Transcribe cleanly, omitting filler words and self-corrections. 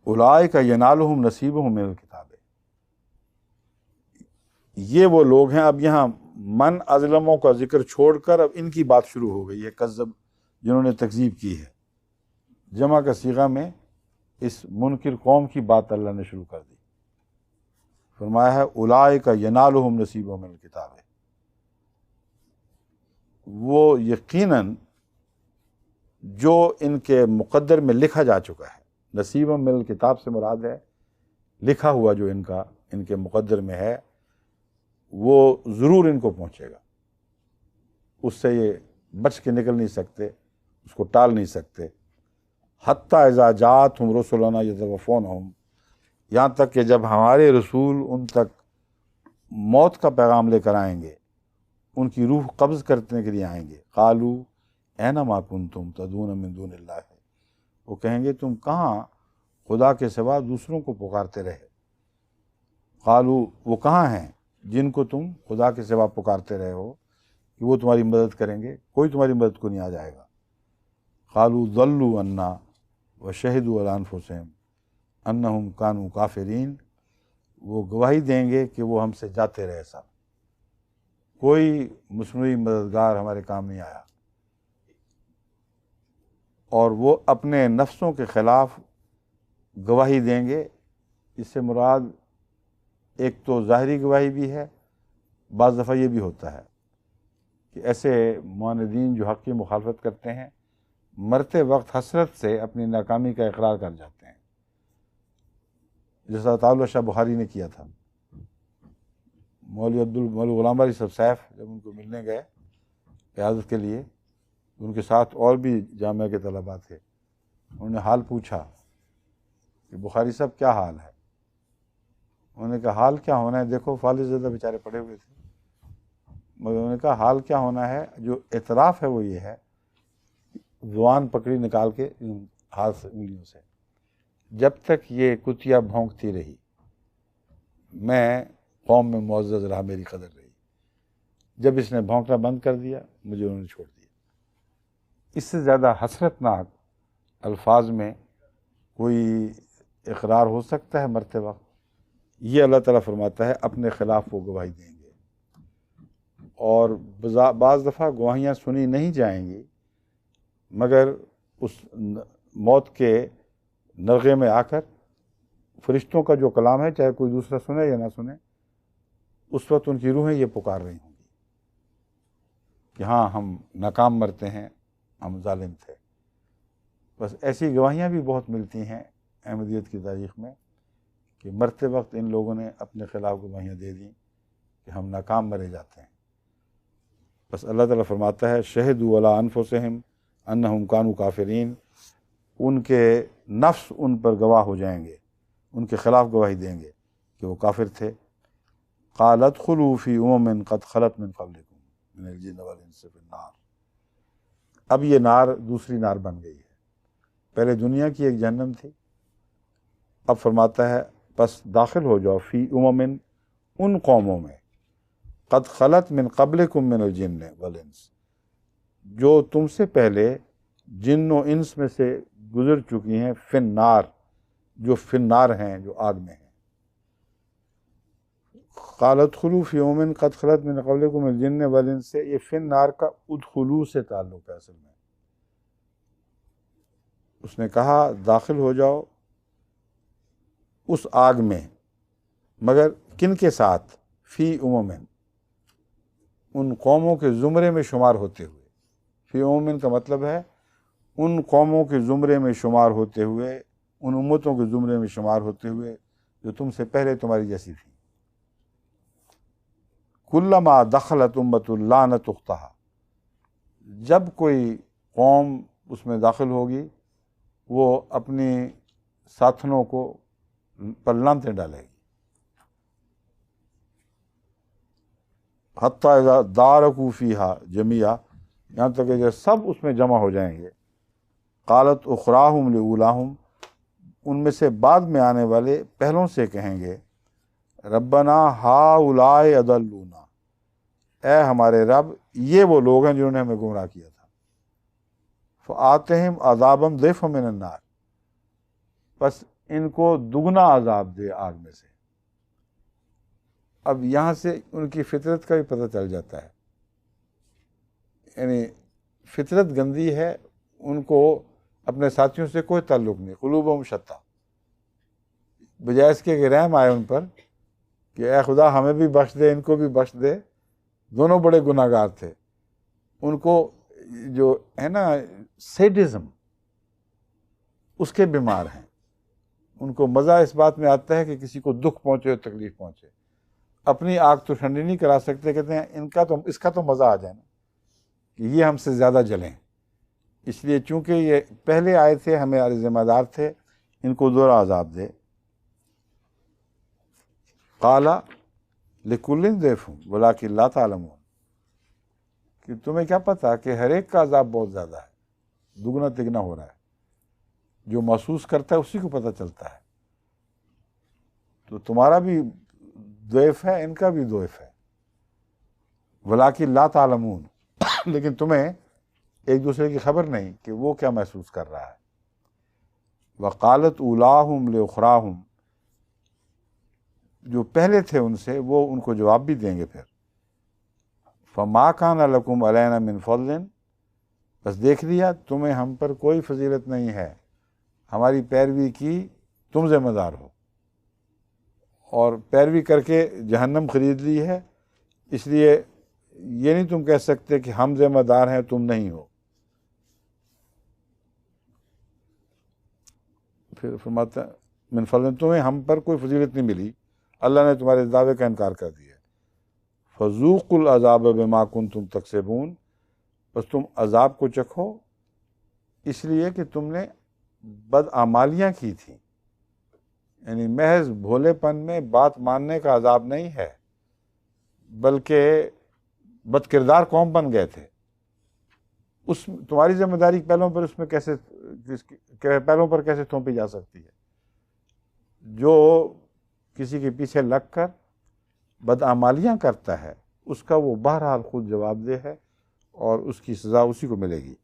اولئک ینالہم نصیبہم من الکتاب، یہ وہ لوگ ہیں۔ اب یہاں من ازلموں کا ذکر چھوڑ کر اب ان کی بات شروع ہو گئی ہے، کذب جنہوں نے تکذیب کی ہے، جمع کا صیغہ میں اس منکر قوم کی بات اللہ نے شروع کر دی۔ فرمایا ہے اولئک ینالہم نصیبہم من الکتاب، وہ یقیناً جو ان کے مقدر میں لکھا جا چکا ہے، نصیبہم من الکتاب سے مراد ہے لکھا ہوا جو ان کے مقدر میں ہے، وہ ضرور ان کو پہنچے گا، اس سے یہ بچ کے نکل نہیں سکتے، اس کو ٹال نہیں سکتے۔ حتیٰ اذا جاءتہم رسلنا یتوفونہم، یہاں تک کہ جب ہمارے رسول ان تک موت کا پیغام لے کر آئیں گے، ان کی روح قبض کرنے کے لیے آئیں گے، قالوا این ما کنتم تدعون من دون اللہ، وہ کہیں گے تم کہاں خدا کے سوا دوسروں کو پکارتے رہے۔ قالوا، وہ کہاں ہیں جن کو تم خدا کے سوا پکارتے رہے ہو کہ وہ تمہاری مدد کریں گے؟ کوئی تمہاری مدد کو نہیں آ جائے گا۔ قالوا ضلوا عنا وشہدوا علی انفسہم انہم کانوا کافرین، وہ گواہی دیں گے کہ وہ ہم سے جاتے رہے سب، کوئی مصنوعی مددگار ہمارے کام نہیں آیا، اور وہ اپنے نفسوں کے خلاف گواہی دیں گے۔ اس سے مراد ایک تو ظاہری گواہی بھی ہے، بعض دفعہ یہ بھی ہوتا ہے کہ ایسے معاندین جو حق کی مخالفت کرتے ہیں مرتے وقت حسرت سے اپنی ناکامی کا اقرار کر جاتے ہیں، جیسا تعالیٰ شاہ بخاری نے کیا تھا۔ مولوی غلام علی صاحب سیف جب ان کو ملنے گئے قیادت کے لیے، ان کے ساتھ اور بھی جامعہ کے طلباء تھے، انہوں نے حال پوچھا کہ بخاری صاحب کیا حال ہے؟ انہوں نے کہا حال کیا ہونا ہے، دیکھو فالح زدہ بیچارے پڑے ہوئے تھے، مگر انہوں نے کہا حال کیا ہونا ہے، جو اعتراف ہے وہ یہ ہے، زبان پکڑی نکال کے ہاتھ سے انگلیوں سے، جب تک یہ کتیا بھونکتی رہی میں قوم میں معزز رہا، میری قدر رہی، جب اس نے بھونکنا بند کر دیا مجھے انہوں نے چھوڑ دیا۔ اس سے زیادہ حسرت ناک الفاظ میں کوئی اقرار ہو سکتا ہے مرتے وقت؟ یہ اللہ تعالیٰ فرماتا ہے اپنے خلاف وہ گواہی دیں گے، اور بعض دفعہ گواہیاں سنی نہیں جائیں گی، مگر اس موت کے نرغے میں آ کر فرشتوں کا جو کلام ہے، چاہے کوئی دوسرا سنے یا نہ سنے، اس وقت ان کی روحیں یہ پکار رہی ہوں گی کہ ہاں ہم ناکام مرتے ہیں، ہم ظالم تھے۔ بس ایسی گواہیاں بھی بہت ملتی ہیں احمدیت کی تاریخ میں کہ مرتے وقت ان لوگوں نے اپنے خلاف گواہیاں دے دیں کہ ہم ناکام مرے جاتے ہیں۔ بس اللہ تعالیٰ فرماتا ہے شہدوا علی انفسہم انہم کانوا کافرین، ان کے نفس ان پر گواہ ہو جائیں گے، ان کے خلاف گواہی دیں گے کہ وہ کافر تھے۔ قال ادخلوا فی امم قد خلت من قبلکم من الجن والانس فی النار، اب یہ نار دوسری نار بن گئی ہے، پہلے دنیا کی ایک جہنم تھی، اب فرماتا ہے پس داخل ہو جاؤ فی امم، ان قوموں میں، قد خلت من قبلکم من الجن والانس، جو تم سے پہلے جن و انس میں سے گزر چکی ہیں، فی النار، جو فی النار ہیں، جو آگ میں ہیں۔ قال ادخلوا فی امم قد خلت من قبلکم من الجن والانس سے یہ فی النار کا ادخلوا سے تعلق ہے اصل میں۔ اس نے کہا داخل ہو جاؤ اس آگ میں، مگر کن کے ساتھ؟ فی امم، ان قوموں کے زمرے میں شمار ہوتے ہوئے۔ فی امم کا مطلب ہے ان قوموں کے زمرے میں شمار ہوتے ہوئے، ان امتوں کے زمرے میں شمار ہوتے ہوئے جو تم سے پہلے تمہاری جیسی تھی۔ کلما دخلت امۃ لعنت اختہا، جب کوئی قوم اس میں داخل ہوگی وہ اپنی ساتھنوں کو پر لعنتیں ڈالے گی۔ حتیٰ اذا دارکوا فیہا جمیعا، یہاں تک کہ جب سب اس میں جمع ہو جائیں گے، قالت اخراہم لاولاہم، ان میں سے بعد میں آنے والے پہلوں سے کہیں گے ربنا ہؤلاء اضلونا، اے ہمارے رب یہ وہ لوگ ہیں جنہوں نے ہمیں گمراہ کیا تھا، فآتہم عذابا ضعفا من النار، بس ان کو دگنا عذاب دے آگ میں سے۔ اب یہاں سے ان کی فطرت کا بھی پتہ چل جاتا ہے، یعنی فطرت گندی ہے، ان کو اپنے ساتھیوں سے کوئی تعلق نہیں، قلوبہم شتیٰ، بجائے اس کے کہ رحم آئے ان پر کہ اے خدا ہمیں بھی بخش دے، ان کو بھی بخش دے، دونوں بڑے گناہ گار تھے۔ ان کو جو ہے نا سیڈزم، اس کے بیمار ہیں، ان کو مزہ اس بات میں آتا ہے کہ کسی کو دکھ پہنچے اور تکلیف پہنچے، اپنی آگ تو ٹھنڈی نہیں کرا سکتے، کہتے ہیں اس کا تو مزہ آ جائے نا کہ یہ ہم سے زیادہ جلیں، اس لیے چونکہ یہ پہلے آئے تھے ہمارے ذمہ دار تھے، ان کو دوہرا عذاب دے۔ قال لکل ضیف ولکن لا تعلمون، کہ تمہیں کیا پتا کہ ہر ایک کا عذاب بہت زیادہ ہے، دگنا تگنا ہو رہا ہے، جو محسوس کرتا ہے اسی کو پتہ چلتا ہے۔ تو تمہارا بھی ضعف ہے، ان کا بھی ضعف ہے، ولکن لا تعلمون، لیکن تمہیں ایک دوسرے کی خبر نہیں کہ وہ کیا محسوس کر رہا ہے۔ وقالت اولاہم لاخراہم، جو پہلے تھے ان سے وہ ان کو جواب بھی دیں گے پھر، فما کان لکم علینا من فضل، بس دیکھ لیا تمہیں ہم پر کوئی فضیلت نہیں ہے، ہماری پیروی کی تم ذمہ دار ہو، اور پیروی کر کے جہنم خرید لی ہے، اس لیے یہ نہیں تم کہہ سکتے کہ ہم ذمہ دار ہیں تم نہیں ہو۔ پھر فرماتا من فضل، تمہیں ہم پر کوئی فضیلت نہیں ملی، اللہ نے تمہارے دعوے کا انکار کر دیا۔ فذوقوا العذاب بما کنتم تکسبون، بس تم عذاب کو چکھو اس لیے کہ تم نے بدعمالیاں کی تھیں، یعنی محض بھولے پن میں بات ماننے کا عذاب نہیں ہے، بلکہ بد کردار قوم بن گئے تھے۔ اس تمہاری ذمہ داری پہلوں پر اس میں پہلوں پر کیسے تھوپی جا سکتی ہے؟ جو کسی کے پیچھے لگ کر بدعمالیاں کرتا ہے اس کا وہ بہرحال خود جواب دہ ہے، اور اس کی سزا اسی کو ملے گی۔